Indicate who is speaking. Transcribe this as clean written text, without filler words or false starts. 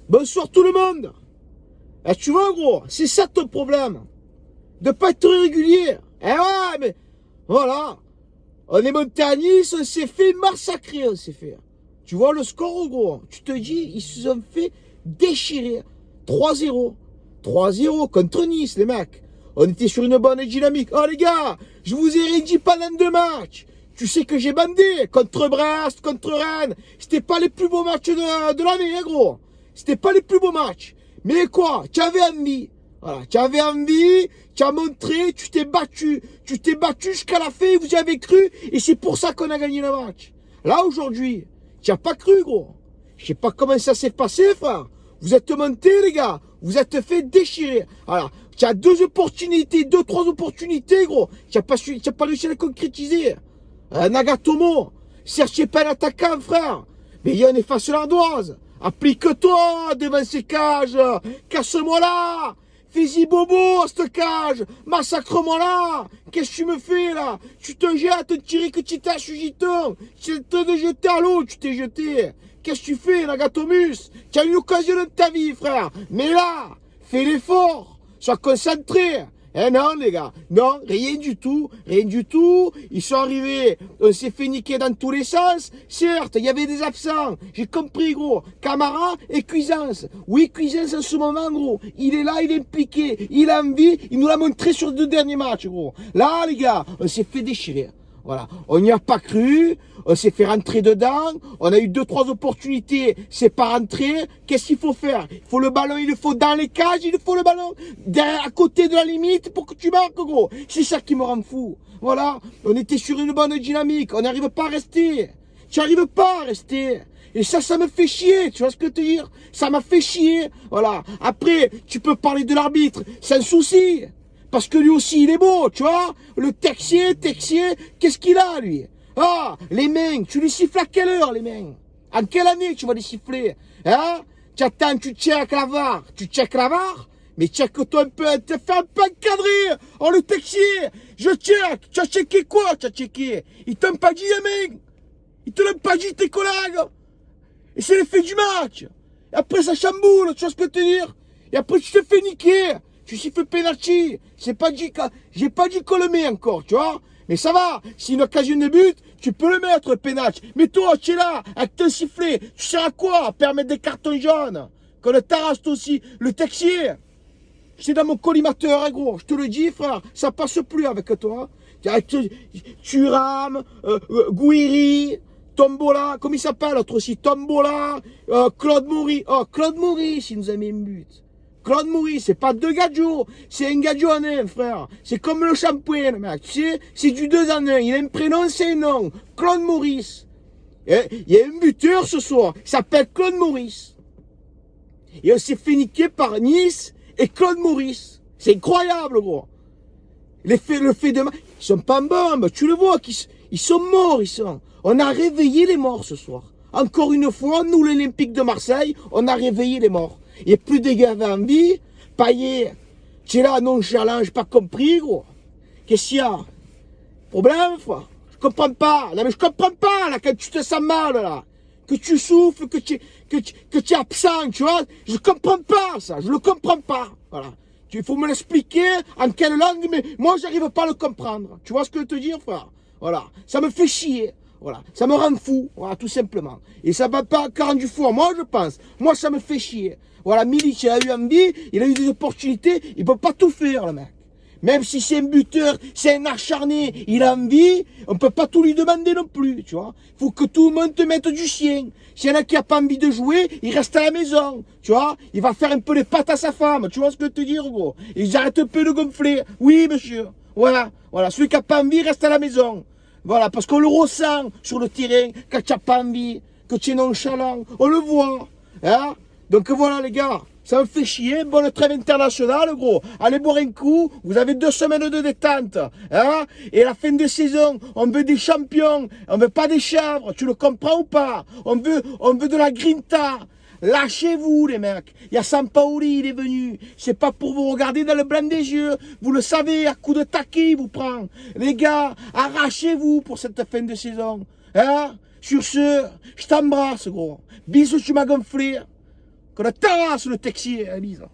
Speaker 1: Bonsoir tout le monde. Eh, tu vois, gros, c'est ça ton problème. De pas être régulier. Eh ouais, mais voilà. On est monté à Nice, on s'est fait massacrer, on s'est fait. Tu vois le score, gros. Tu te dis, ils se sont fait déchirer. 3-0. 3-0 contre Nice, les mecs. On était sur une bonne dynamique. Oh les gars, je vous ai rien dit pendant 2 matchs. Tu sais que j'ai bandé contre Brest, contre Rennes. C'était pas les plus beaux matchs de l'année, hein, gros. C'était pas les plus beaux matchs. Mais quoi, tu avais envie. Voilà, tu avais envie, tu as montré, tu t'es battu. Tu t'es battu jusqu'à la fin, vous y avez cru. Et c'est pour ça qu'on a gagné le match. Là, aujourd'hui, tu n'as pas cru, gros. Je sais pas comment ça s'est passé, frère. Vous êtes montés, les gars. Vous êtes fait déchirer. Alors, tu as 2 opportunités, 2-3 opportunités, gros. Tu n'as pas réussi à les concrétiser. Nagatomo, cherchez pas l'attaquant, frère. Mais il y a une efface l'ardoise. Applique-toi devant ces cages. Casse-moi là. Fais-y bobo, cette cage. Massacre-moi là. Qu'est-ce que tu me fais là? Tu te jettes, tirer que tu t'as chugiton. Tu te jeter à l'eau, tu t'es jeté. Qu'est-ce que tu fais, Nagatomus? Tu as une occasion de ta vie, frère. Mais là, fais l'effort. Sois concentré. Eh non, les gars, non, rien du tout, rien du tout. Ils sont arrivés, on s'est fait niquer dans tous les sens. Certes, il y avait des absents, j'ai compris, gros. Camara et Cuisance. Oui, Cuisance en ce moment, gros, il est là, il est impliqué, il a envie, il nous l'a montré sur 2 derniers matchs, gros. Là, les gars, on s'est fait déchirer. Voilà, on n'y a pas cru, on s'est fait rentrer dedans, on a eu 2-3 opportunités, c'est pas rentré. Qu'est-ce qu'il faut faire? Il faut le ballon, il le faut dans les cages, il faut le ballon à côté de la limite pour que tu marques, gros. C'est ça qui me rend fou. Voilà, on était sur une bonne dynamique, on n'arrive pas à rester. Tu n'arrives pas à rester. Et ça me fait chier, tu vois ce que je veux te dire? Ça m'a fait chier, voilà. Après, tu peux parler de l'arbitre, c'est un souci. Parce que lui aussi, il est beau, tu vois. Le Texier, qu'est-ce qu'il a, lui? Ah, les mains, tu lui siffles à quelle heure, les mains? En quelle année tu vas les siffler? Hein? Tu attends, tu checkes la VAR. Tu checkes la VAR? Mais check-toi un peu, te fais un peu encadrer. Oh, le Texier, je check. Tu as checké quoi, tu as checké? Ils t'ont pas dit, les mains. Ils te l'ont pas dit, tes collègues. Et c'est l'effet du match. Et après, ça chamboule, tu vois ce que je veux te dire? Et après, tu te fais niquer. Tu siffles penalty. C'est pas dit que, j'ai pas dit qu'on le met encore, tu vois. Mais ça va. Si une occasion de but, tu peux le mettre, le penalty. Mais toi, tu es là, avec ton sifflet. Tu sers à quoi? À permettre des cartons jaunes. Qu'on le tarasse aussi. Le Texier. C'est dans mon collimateur, hein, gros. Je te le dis, frère. Ça passe plus avec toi. Thuram, Gouiri, Tombola. Comment il s'appelle, l'autre aussi? Tombola, Claude Moury. Oh, Claude Moury, s'il nous a mis un but. Claude Moury, c'est pas 2 gadgets, c'est un gadget en un, frère. C'est comme le shampoing, le mec. Tu sais, c'est du 2 en 1. Il a un prénom, c'est un nom. Claude Maurice. Il y a un buteur ce soir. Il s'appelle Claude Maurice. Et on s'est fait niquer par Nice et Claude Maurice. C'est incroyable, gros. Le fait de... Ils sont pas en bombe. Tu le vois, ils sont morts, ils sont. On a réveillé les morts ce soir. Encore une fois, nous, l'Olympique de Marseille, on a réveillé les morts. Il n'y a plus de gars avec envie. Payet, tu es là, nonchalant, j'ai pas compris, gros. Qu'est-ce qu'il y a? Problème, frère? Je comprends pas. Non, mais je comprends pas, là, quand tu te sens mal, là. Que tu souffles, que tu es absent, tu vois. Je comprends pas, ça. Je le comprends pas. Voilà. Il faut me l'expliquer en quelle langue, mais moi, j'arrive pas à le comprendre. Tu vois ce que je veux te dire, frère? Voilà. Ça me fait chier. Voilà, ça me rend fou, voilà, tout simplement. Et ça va pas rendu fou à moi, je pense. Moi, ça me fait chier. Voilà, Milic, il a eu envie, il a eu des opportunités, il peut pas tout faire, le mec. Même si c'est un buteur, c'est un acharné, il a envie, on peut pas tout lui demander non plus, tu vois. Faut que tout le monde te mette du chien. S'il y en a qui a pas envie de jouer, il reste à la maison, tu vois. Il va faire un peu les pattes à sa femme, tu vois ce que je veux te dire, gros. Ils arrêtent un peu de gonfler. Oui, monsieur. Voilà, voilà. Celui qui a pas envie reste à la maison. Voilà, parce qu'on le ressent sur le terrain, quand tu n'as pas envie, que tu es nonchalant, on le voit. Hein? Donc voilà les gars, ça me fait chier, bonne trêve internationale gros. Allez boire un coup, vous avez 2 semaines de détente. Hein? Et à la fin de saison, on veut des champions, on veut pas des chèvres, tu le comprends ou pas? On veut de la grinta. Lâchez-vous les mecs, il y a Sampaoli, il est venu, c'est pas pour vous regarder dans le blanc des yeux, vous le savez, à coup de taquet il vous prend. Les gars, arrachez-vous pour cette fin de saison, hein? Sur ce, je t'embrasse gros, bisous tu m'as gonflé, Qu'on a tabasse le texier à la bise.